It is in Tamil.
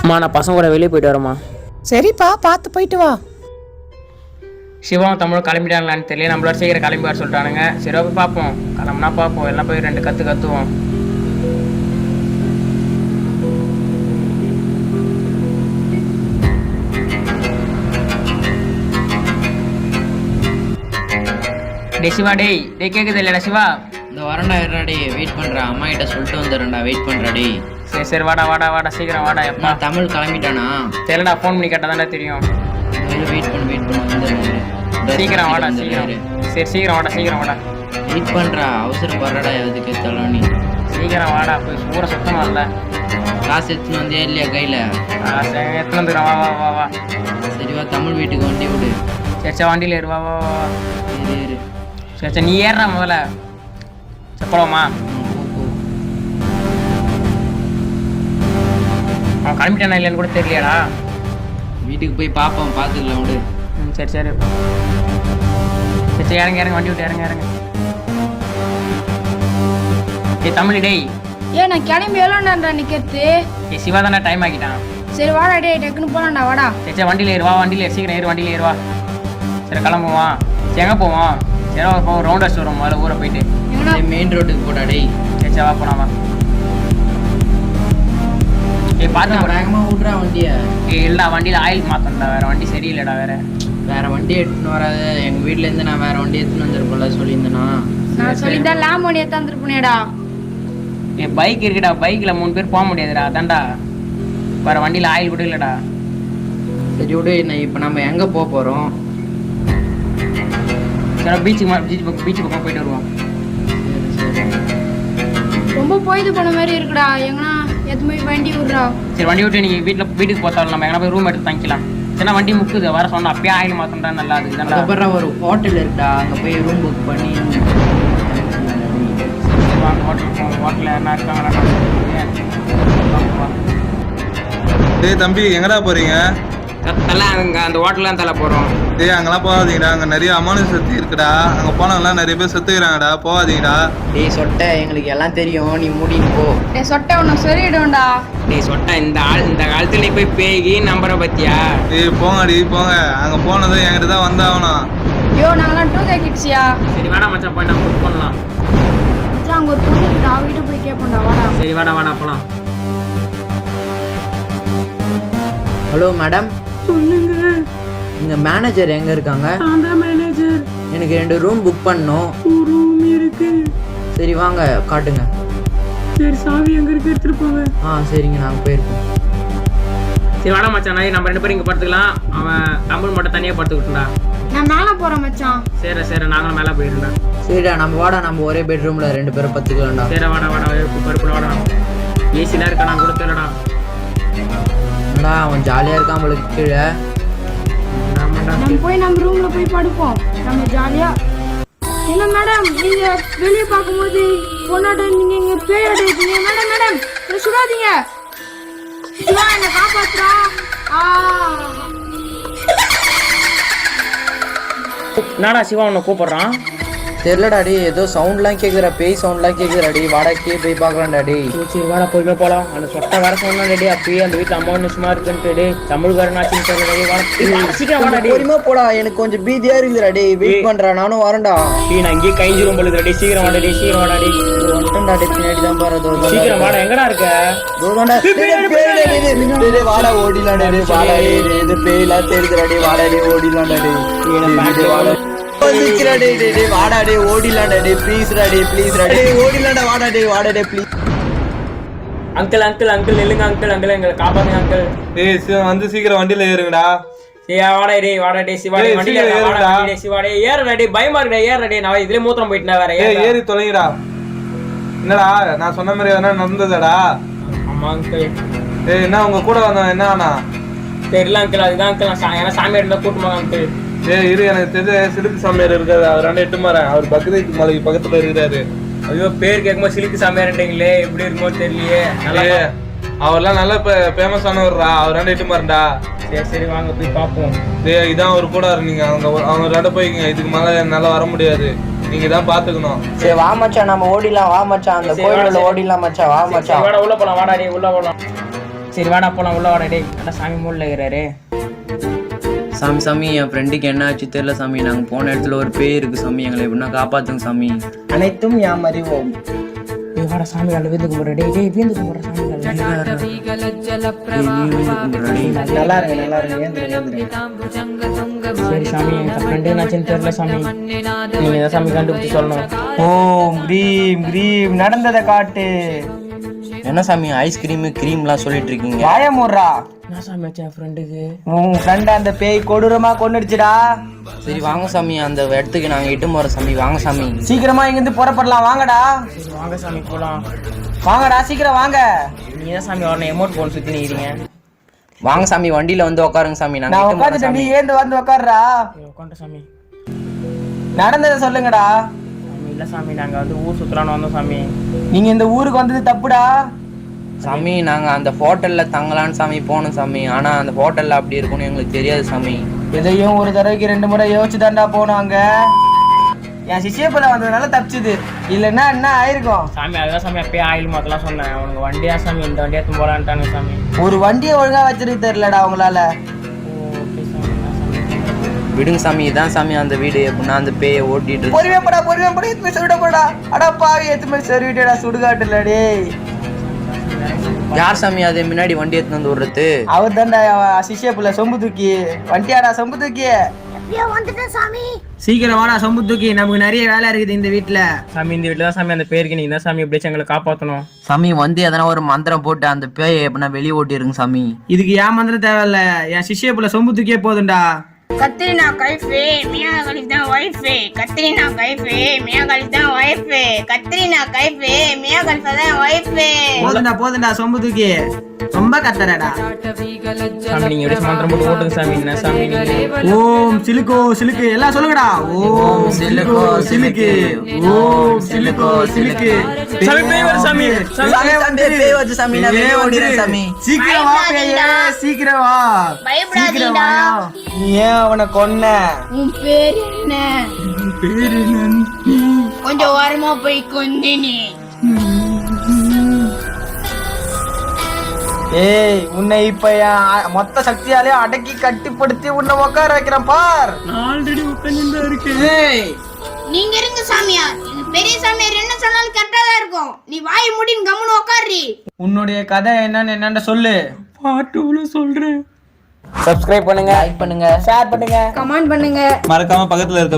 அம்மா நான் பசங்க கூட வெளியே போயிட்டு வரேம்மா. சரிப்பா, பார்த்து போயிட்டு வா. சிவம் தமிழும் கிளம்பிட்டாங்களான்னு தெரியல. நம்மளோட சீக்கிரம் கிளம்பி வர சொல்லிட்டானுங்க. சரி போய் பார்ப்போம். கிளம்புனா பார்ப்போம். எல்லாம் போய் 2 கற்றுவோம். டே சிவா, டேய் கேட்குது இல்லைடா சிவா? இந்த வரண்டா இருடாடி, வெயிட் பண்ணுறா. அம்மா கிட்ட சொல்லிட்டு வந்துடுறேன்டா, வெயிட் பண்ணுறாடி. சரி வாடா சீக்கிரம் வாடா. எப்பா தமிழ் கிளம்பிட்டானா? தெரியலடா, ஃபோன் பண்ணி கேட்டால் தானே தெரியும். வெயிட் பண்ணு வந்துடுறேன். சீக்கிரம் வாடா சீக்கிரம். சரி சீக்கிரம் வாடா. வெயிட் பண்ணுறா, அவசரம் படுறடா. எதுக்கு தள்ளோ நீ? சீக்கிரம் வாடா, போய் ஊரை சுத்தணும். இல்லை காசு எடுத்துன்னு வந்தே இல்லையா கையில்? எத்தனை வந்துக்கிறேன். வா. சரி வா, தமிழ் வீட்டுக்கு வண்டி விடு. சரி வண்டியில் ஏறு. வா. இரு. சரி நீ ஏறுறா முதல்ல. போலாமா? அவன் கிளம்பிட்டானா இல்லைன்னு கூட தெரியலையாடா. வீட்டுக்கு போய் பார்ப்போம், பார்த்துக்கலாம் விடு. சரி இறங்க வண்டி விட்டு இறங்க. ஏய் தமிழ் டேய். நான் கிளம்பி எவ்வளோண்டா நிற்கிறது? சிவா தானே டைம் ஆக்கிட்டான். சரி வாடா டே, டக்குன்னு போலாம்டா வாடா. சரி வண்டியில் ஏறுவா. சீக்கிரம் ஏறு, வண்டியில் ஏறுவா. சரி கிளம்புவான். சரி எங்கே போவோம்? சரி போவோம், ரவுண்ட் அடிச்சு வரும் முதல்ல ஊரை போயிட்டு. மெயின் ரோட்டுக்கு போடா டேய். சரி வா போனாவா. ஏய் பார்த்து வேகமாக விட்றா வண்டியை. இல்லைடா, வண்டியில் ஆயில் மாற்றணும்டா. வேறு வண்டி சரியில்லைடா. வேறு வண்டி எடுத்துன்னு வராது. எங்கள் வீட்டிலேருந்து நான் வேறு வண்டி எடுத்துன்னு வந்துருப்போம்ல சொல்லியிருந்தேனா? நான் சொல்லிதான் லாமோனி எடுத்தாந்துருப்பேனேடா. என் பைக் இருக்குடா, பைக்கில் 3 பேர் போக முடியாதுடா. அதான்டா, வேறு வண்டியில் ஆயில் கூட இல்லைடா. சரி விடு, இப்போ நம்ம எங்கே போக போகிறோம்? சரி பீச்சு பக்கம் போயிட்டு வருவோம். ரொம்ப போயிது போன மாதிரி இருக்குடா. எங்கன்னா எத்தனை போய் வண்டி விட்றா. சரி வண்டி விட்டு நீங்கள் வீட்டுக்கு போத்தாலும் நம்ம எங்கன்னா போய் ரூம் எடுத்து தங்கிக்கலாம். சரி வண்டி முக்குது வர சொன்னா அப்பயே ஆயில் மாற்றம்டா. நல்லா இருக்கு. நல்லா அப்புறம் ஒரு ஹோட்டல் இருக்குடா, அங்கே போய் ரூம் புக் பண்ணி ஹோட்டல் போவோம். ஹோட்டலில் என்ன இருக்காங்களா? டேய் தம்பி, எங்கடா போறீங்க? அந்த ஹோட்டல் தான் தலை போகிறோம். டேய் அங்கெல்லாம் போகாதீங்கடா, அங்கே நிறைய அமானுஷ சக்தி இருக்குடா. அங்கே போனவங்களாம் நிறைய பேர் செத்துக்கிறாங்கடா, போகாதீங்கடா. டேய் சொட்டை, எங்களுக்கு எல்லாம் தெரியும், நீ மூடின்னு போ. சொட்டை ஒன்று சொல்லிடும்டா. டேய் சொட்டா, இந்த காலத்துல நீ போய் பேகி நம்புற பத்தியா? டேய் போங்க. அங்கே போனதும் என்கிட்ட தான் வந்தாகணும். ஐயோ நாங்களாம் 2K கிட்ஸியா. சரி வாடா மச்சான், போய் நம்ம புக் பண்ணலாம். மச்சான் அங்கே ஒரு பொண்ணு கிட்ட அவகிட்ட போய் கேட்போம்டா. வாடா. சரி வாடா போலாம். ஹலோ மேடம், சொல்லுங்க. இங்க மேனேஜர் எங்க இருக்காங்க? நான் மேனேஜர். எனக்கு 2 ரூம் புக் பண்ணணும். ரூம் இருக்கு. சரி வாங்க காட்டுங்க. சரி சாவி எங்க இருக்கு, எடுத்துட்டு போங்க. சரிங்க, நாங்கள் போயிருக்கோம். சரி வாடா மச்சான், நம்ம 2 பேரும் இங்கே படுத்துக்கலாம். அவன் தமிழ் மட்டும் தனியாக படுத்துக்கிட்டுடா. நான் மேலே போகிறேன் மச்சான். சரி நாங்களும் மேலே போயிருந்தா. சரிடா, நம்ம ஒரே பெட்ரூம்ல 2 பேரும் படுத்துக்கலாம்டா. சரி வாடா பருப்புல வாடா. ஏசிலாம் இருக்கா? நான் கொடுத்துலடா. அவன் ஜாலியாக இருக்கான் நம்மளுக்கு கீழே. நம்ம ரூம்ல போய் படுப்போம். நம்ம ஜாலியா. என்ன மேடம், நீங்க வெளியே பார்க்கும்போது பொண்ணாட்ட நீங்க இங்க பேயாட இருக்கீங்க. மேடம் சுடாதீங்க. சிவா என்ன காப்பாத்துறா. நாடா சிவா உன்னை கூப்பிடுறான். தெரியலடாடி, ஏதோ சவுண்ட்லாம் கேட்குறா, பேய் சவுண்ட்லாம் கேட்குறாடி. வாடகைக்கே போய் பார்க்கலாம்டாடி. சரி வாடா போய் போகலாம். அந்த சொட்டை வர சொன்னாடி அப்பயே அந்த வீட்டில் அம்மா நிமிஷமா இருக்குன்ட்டு தமிழ் வரனாச்சுன்னு சீக்கிரம் வாடாடி. பொறுமையா போடா, எனக்கு கொஞ்சம் பீதியா இருக்குதுடாடி. வெயிட் பண்றா, நானும் வரேன்டா. நான் இங்கேயே கைஞ்சிரும் பொழுதுடாடி. சீக்கிரம் வாடாடி. வந்துட்டாடி, பின்னாடி தான் பாரு. சீக்கிரம் வாடா. எங்கடா இருக்க? வாடா ஓடிலாம்டாடி. வாடா, இது பேய்லாம் தெரியுதுடாடி. வாடாடி ஓடிலாம்டாடி. வாடாடே ஓடிலாம்டாடி. ப்ளீஸ் ஓடிலாம்டா. வாடாடே ப்ளீஸ். அங்கிள் இல்லைங்க அங்கிள் எங்களை காப்பாங்க அங்கிள். டேய் வந்து சீக்கிரம் வண்டியில ஏறுங்கடா. வாடா சிவாடே வண்டியில சிவாடே ஏறடே. பயமா இருக்கடா, ஏறடே. நான் இதுல மூத்திரம் போயிட்டேன். வேற ஏறி தொலைங்கடா. என்னடா நான் சொன்ன மாதிரி எதனா நடந்ததாடா? ஆமா அங்கிள். என்ன உங்க கூட வந்தவன் என்ன ஆனா? தெரியல அங்கிள். அதுதான் அங்கிள். ஏன்னா சாமியார் இருந்தா கூட்டுமாங்க அங்கிள். இரு, எனக்கு தெரிஞ்ச சிலுக்கு சாமியார் இருக்காரு. அவர் 2 மாறேன். அவர் பக்கத்து மலைக்கு பக்கத்துல இருக்கிறாரு. ஐயோ பேர் கேட்கும்போது சிலுக்கு சாமியார்ன்றீங்களே, எப்படி இருக்குமோ தெரியலையே. அவர்லாம் நல்ல ஃபேமஸ் ஆனவர்ரா. அவர் 2 மாறண்டா. சரி வாங்க போய் பார்ப்போம். இதான் அவர் கூட நீங்க அவங்க 2 போய்க்குங்க. இதுக்கு மேல என்னால வர முடியாது. நீங்க தான் பாத்துக்கணும். சரி வா மச்சான், நம்ம ஓடிலாம். வா மச்சான், அந்த கோயிலுள்ள ஓடிலாம் மச்சான். வா மச்சான், உள்ள போலாம். வாடா உள்ள போலாம். சரி வாடா போலாம், உள்ள வாடா டேய். அட சாமி மூலையில் இருக்கிறாரு. சாமி சாமி என் ஃப்ரெண்டுக்கு என்ன ஆச்சு தெரியல சாமி. நாங்கள் போன இடத்துல ஒரு பேய் இருக்கு சாமி, எங்களை எப்படின்னா காப்பாத்துங்க சாமி. அனைத்தும் யாம் அறிவோம். டேய் வாடா சாமி காலில் வீந்து கும்பிட்ற டேய். டேய் வீந்து கும்பிட்ற சாமி காலில். நல்லா இருங்க நல்லா இருங்க, ஏந்திரங்க. சரி சாமி, என் ஃப்ரெண்டு என்னாச்சுன்னு தெரியல சாமி. நீங்கள் தான் சாமி கண்டுபிடிச்சி சொல்லணும். ஓம் கிரீம் கிரீம் நடந்ததை காட்டு. என்ன சாமி ஐஸ்கிரீமு கிரீம்லாம் சொல்லிட்டு இருக்கீங்க? வாயமுறா. என்ன சாமி ஆச்சு என் ஃப்ரெண்டுக்கு? உன் ஃப்ரெண்ட் அந்த பேய் கொடூரமா கொன்னுடுச்சுடா. சரி வாங்க சாமி, அந்த இடத்துக்கு நாங்கள் இட்டு போகிறோம் சாமி. வாங்க சாமி. சீக்கிரமா இங்கிருந்து புறப்படலாம், வாங்கடா. சரி வாங்க சாமி போகலாம். வாங்கடா சீக்கிரம் வாங்க. நீங்கள் தான் சாமி வரணும், எமௌண்ட் போன் சுற்றி நிற்கிறீங்க. வாங்க சாமி, வண்டியில வந்து உட்காருங்க சாமி. நான் நாங்கள் உட்காந்துட்டேன், நீ ஏந்து வந்து உட்காருடா. உட்காந்துட்ட சாமி. நடந்ததை சொல்லுங்கடா. சாமி இல்லை சாமி, நாங்கள் வந்து ஊர் சுற்றலான்னு வந்தோம் சாமி. நீங்க இந்த ஊருக்கு வந்தது தப்புடா. சாமி நாங்கள் அந்த ஹோட்டலில் தங்கலான்னு சாமி போனோம் சாமி. ஆனால் அந்த ஹோட்டலில் அப்படி இருக்கும்னு எங்களுக்கு தெரியாது சாமி. எதையும் ஒரு தடவைக்கு 2 முறை யோசிச்சு தாண்டா போனோம். அங்க என் சிஷியப்பில் வந்ததுனால தப்பிச்சுது, இல்லைன்னா என்ன ஆயிருக்கும். சாமி அதுதான் சாமி அப்பயே ஆயில் மாத்தலாம் சொன்னேன். அவனுக்கு வண்டியா சாமி, இந்த வண்டியா போகலான்ட்டானு சாமி. ஒரு வண்டியை ஒழுங்கா வச்சிருக்கு தெரியலடா உங்களால. ஓகே சாமி, என்ன சாமி. விடுங்க சாமி, இதான் சாமி அந்த வீடு. எப்படின்னா அந்த பேயை ஓட்டிட்டு இருக்கு. பொறுமையா போடா எத்துமே சொல்லிட போடா. அடா பாவி எத்துமே சொல்லிட்டேடா சுடுகாட்டுல டேய். யார் சாமி அது முன்னாடி வண்டி எடுத்துன்னு வந்து விடுறது? அவர் தான்டா சிஷியப்புல சொம்பு தூக்கி. வண்டியாடா சொம்பு தூக்கி. சீக்கிரம் வாடா சொம்பு தூக்கி, நமக்கு நிறைய வேலை இருக்குது இந்த வீட்டுல. சாமி இந்த வீட்டில் தான் சாமி அந்த பேருக்கு நீங்க தான் சாமி எப்படியாச்சும் எங்களை காப்பாற்றணும். சாமி வந்து எதனா ஒரு மந்திரம் போட்டு அந்த பேயை எப்படின்னா வெளியே ஓட்டிருங்க சாமி. இதுக்கு ஏன் மந்திரம் தேவையில்ல, என் சிஷியப்புல சொம்பு தூக்கியே போதும்டா. கத்ரீனா கைஃபே மியா கலிஃப் தான் வைஃபே. கத்ரீனா கைஃபே மியா கலிஃப் தான் வைஃபே. கத்ரீனா கைஃபே மியா கலிஃப் தான் வைஃபே. போதும்டா சொம்பு தூக்கி. ரொம்ப கத்தறடா. சாமி நீங்க எப்படி மந்திரம் போட்டு ஓட்டுங்க சாமி. என்ன சாமி நீங்க? ஓம் சிலுக்கோ சிலுக்கு எல்லாம் சொல்லுங்கடா. ஓம் சிலுக்கோ சிலுக்கு. ஓம் சிலுக்கோ சிலுக்கு. சாமி பேய் வருது சாமி. பேய் வருது சாமி. நான் வெளியே ஓடிறேன் சாமி. சீக்கிரம் வா பேயே, சீக்கிரம் வா. சீக்கிரம் வா. நீ ஏன் அவனை கொன்ன? உன் பேர் என்ன? கொஞ்சம் ஓரமா போய் கொந்தினி. ஏய் உன்னை இப்ப என் மொத்த சக்தியாலே அடக்கி கட்டிப்படுத்தி உன்னை உட்கார வைக்கிறேன் பார். ஆல்ரெடி உட்கார்ந்து இருக்கேன். ஏய் நீங்க இருங்க சாமியார். எங்க பெரிய சாமியார் என்ன சொன்னாலும் கரெக்டா தான் இருக்கும். நீ வாய் மூடின்னு கம்முன்னு உட்காரு. உன்னுடைய கதை என்னன்னு சொல்லு. பார்ட் 2ல சொல்றேன். சப்ஸ்கிரைப் பண்ணுங்க, லைக் பண்ணுங்க, ஷேர் பண்ணுங்க, கமெண்ட் பண்ணுங்க. மறக்காம பக்கத்துல இருக்க